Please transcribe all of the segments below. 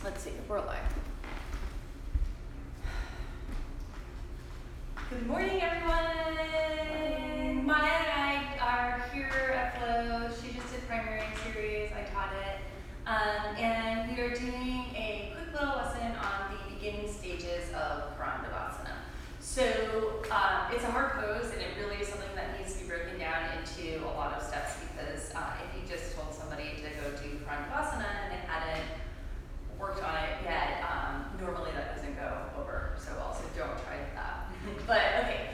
Let's see if we're live. Good morning, everyone. Maya and I are here at Flow. She just did primary series. I taught it. And we are doing a quick little lesson on the beginning stages of Karandavasana. So it's a hard pose, and it really is something that needs to be broken down into a lot of steps, because if you just told somebody to go do Karandavasana and they hadn't worked on it yet, normally that doesn't go over so well, so don't try that. But okay,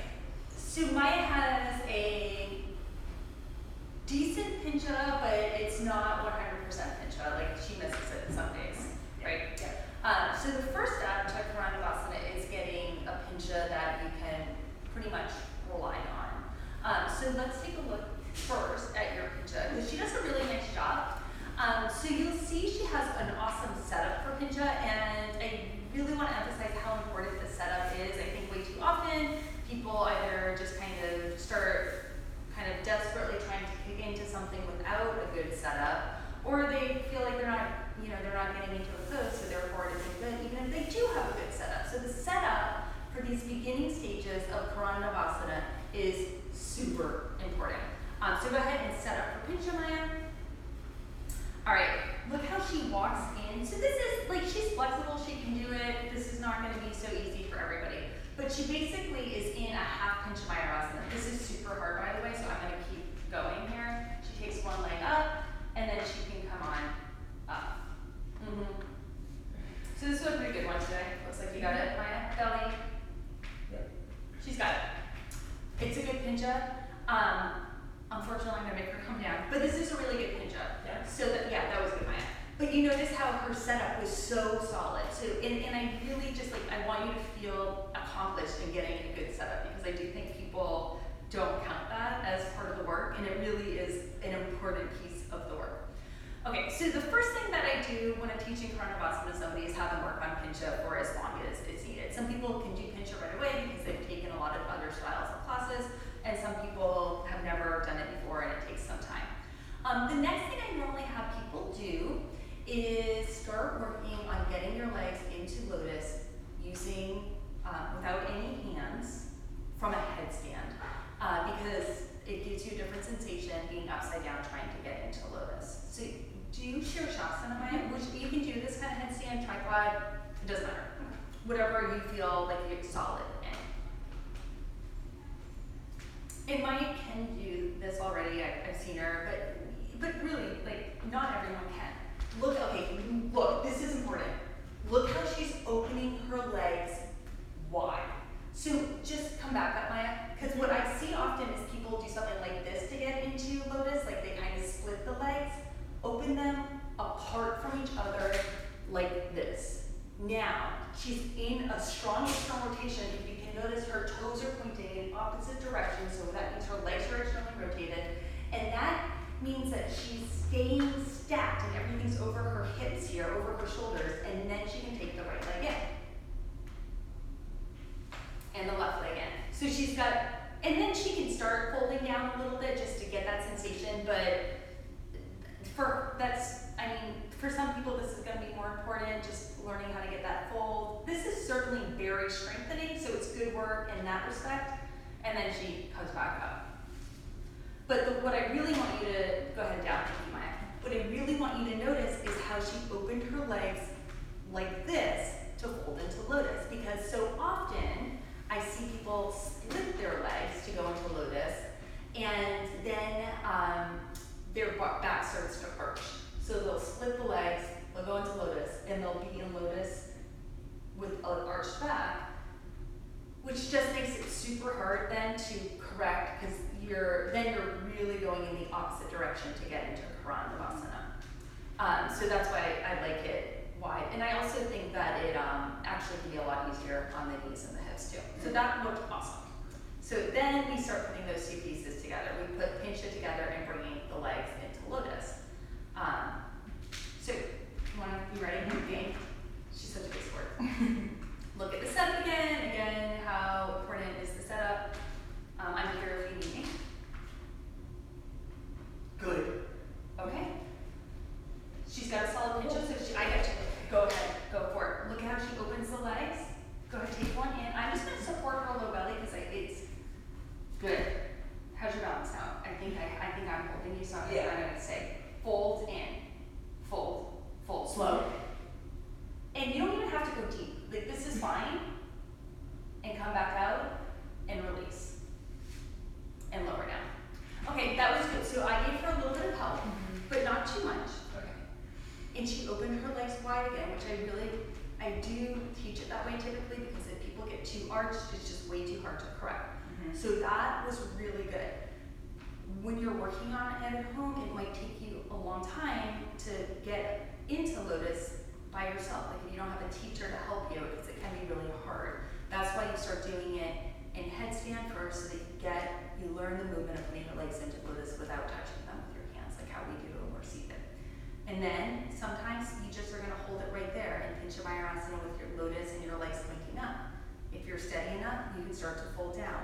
so Maya has a decent pincha, but it's not 100% pincha. Like, she misses it some days, right? Yeah. So the first step to Karandavasana is getting a pincha that you can pretty much rely on. So let's take a look first at your pincha, because she does a really nice job. So you'll see she has an awesome setup for pincha, and I really want to emphasize how important the setup is. I think way too often people either just kind of start kind of desperately trying to kick into something without a good setup, or they feel like they're not getting into a pose, so therefore it isn't good, even if they do have a good setup. So the setup for these beginning stages of Karandavasana is super important. So go ahead and set up for pincha, Maya. All right, look how she walks in. So this is, like, she's flexible, she can do it. This is not gonna be so easy for everybody. But she basically is in a half pincha Mayurasana. This is super hard, by the way, so I'm gonna keep going here. She takes one leg up, and then she can come on up. So this was a pretty good one today. Looks like you got it, Maya. Belly. Yep. She's got it. It's a good pincha. Unfortunately, I'm gonna make her come down, but this is a really good pincha. Yeah. So that was good, Maya. But you notice how her setup was so solid. So, and I really just I want you to feel accomplished in getting a good setup, because I do think people don't count that as part of the work, and it really is an important piece of the work. Okay, so the first thing that I do when I'm teaching Karandavasana to somebody is have them work on pincha for as long as it's needed. Some people can do pincha right away because they've taken a lot of other styles of classes, and some people have never done it before and it takes some time. The next thing I normally have people do is start working on getting your legs into lotus using, without any hands, from a headstand, because it gives you a different sensation being upside down trying to get into lotus. So do Shirshasana, Maya, which you can do this kind of headstand, tripod, it doesn't matter. Whatever you feel like you're solid in. And Maya can do this already, I've seen her, but really, not everyone can. Look, this is important. Look how she's opening her legs wide. So just come back up, Maya, because what I see often is people do something like this to get into lotus, like they kind of split the legs, open them apart from each other like this. Now, she's in a strong external rotation. If you can notice, her toes are pointing in opposite directions, so that means her legs are externally rotated, and that means that she's staying stacked and everything's over her hips here, over her shoulders, and then she can take the right leg in. And the left leg in. So she's got, and then she can start folding down a little bit just to get that sensation, but for some people this is going to be more important, just learning how to get that fold. This is certainly very strengthening, so it's good work in that respect, and then she comes back up. But what I really want you to, go ahead down, Maya. What I really want you to notice is how she opened her legs like this to fold into lotus, because so often I see people split their legs to go into lotus, and then their back starts to arch. So they'll split the legs, they'll go into lotus, and they'll be in lotus with an arched back, which just makes it super hard then to correct, because you're really going in the opposite direction to get into Karandavasana. So that's why I like it wide. And I also think that it actually can be a lot easier on the knees and the hips too. So that looked awesome. So then we start putting those two pieces together. We put pincha together and bringing the legs into lotus. So you ready? Okay. She's such a good sport. Look at the setup again, how important is the setup. I'm here if you need me. Good. Okay. She's got a solid pincha, so I get to go ahead. open her legs wide again, which I do teach it that way typically, because if people get too arched, it's just way too hard to correct. So that was really good. When you're working on it at home, it might take you a long time to get into lotus by yourself. Like if you don't have a teacher to help you, because it can be really hard. That's why you start doing it in headstand first, so that you learn the movement of putting your legs into lotus without touching them with your hands, like how we do when we're seated. And then sometimes you just are gonna hold it right there and pinch Mayurasana with your lotus and your legs pointing up. If you're steady enough, you can start to fold down.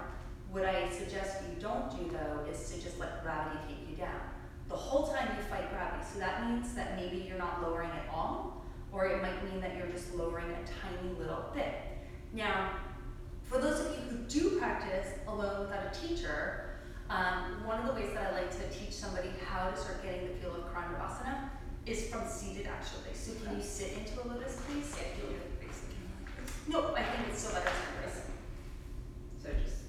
What I suggest you don't do though is to just let gravity take you down. The whole time you fight gravity, so that means that maybe you're not lowering at all, or it might mean that you're just lowering a tiny little bit. Now, for those of you who do practice alone without a teacher, one of the ways that I like to teach somebody how to start getting the feel of Karandavasana is from seated actually. So can you sit into a lotus, please? Yeah, feel your face. No, I think it's still better sideways. So just.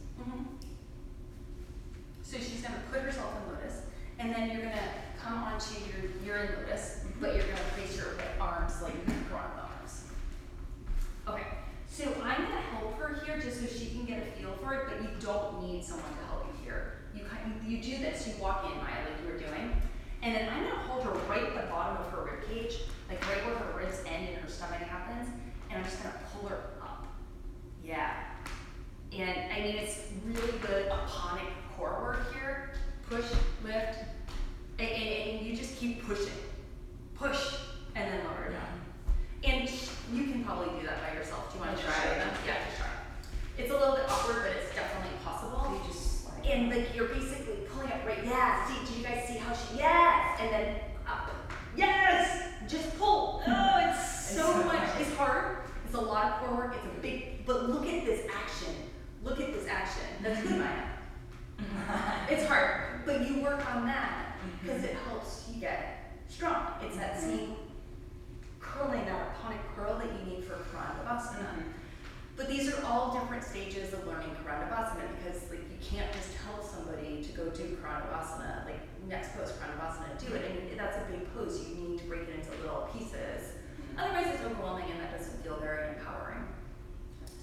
So she's gonna put herself in lotus, and then you're gonna come onto you're in lotus, but you're gonna place your arms like you're on the arms. Okay. So I'm going to help her here just so she can get a feel for it, but you don't need someone to help you here. You do this, you walk in, Maya, like you were doing, and then I'm going to hold her right at the bottom of her rib cage, like right where her ribs end and her stomach happens, and I'm just going to pull her up. Yeah. And I mean, it's really good aponic core work here. Push, lift, and you just keep pushing. Push, and then lower it down. And you can probably do that by yourself. Do you want to try it? Yeah, just try. It's a little bit awkward, but it's definitely possible. You just slide. And like you're basically pulling up right. Yeah. See, do you guys see how she? Yes. And then up. Yes. Just pull. Oh, it's so much. It's hard. It's a lot of core work. It's a big. But look at this action. Look at this action. That's good, Maya. It's hard, but you work on that because it helps you get strong. It's that same curling, that aponic curl that you need for Karandavasana. But these are all different stages of learning Karandavasana, because like you can't just tell somebody to go do Karandavasana, like next pose Karandavasana, do it. I mean, that's a big pose. You need to break it into little pieces. Otherwise it's overwhelming and that doesn't feel very empowering.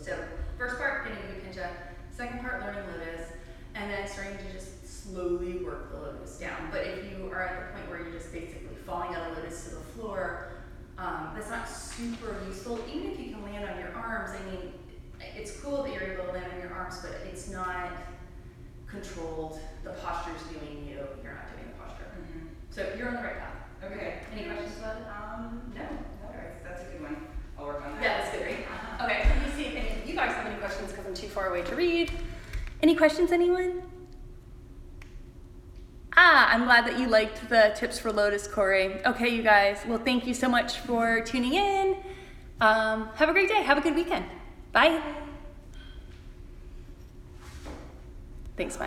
So first part, getting a pincha. Second part, learning lotus. And then starting to just slowly work the lotus down. But if you are at the point where you're just basically falling out of lotus to the floor, that's not super useful. Even if you can land on your arms, I mean, it's cool that you're able to land on your arms, but it's not controlled. The posture's doing you. You're not doing the posture. So you're on the right path. Okay. Any questions about it? No. Alright, that's a good one. I'll work on that. Yeah, that's good, right? Okay, let me see if any of you guys have any questions because I'm too far away to read. Any questions, anyone? I'm glad that you liked the tips for Lotus, Corey. Okay, you guys. Well, thank you so much for tuning in. Have a great day. Have a good weekend. Bye. Thanks, Maya.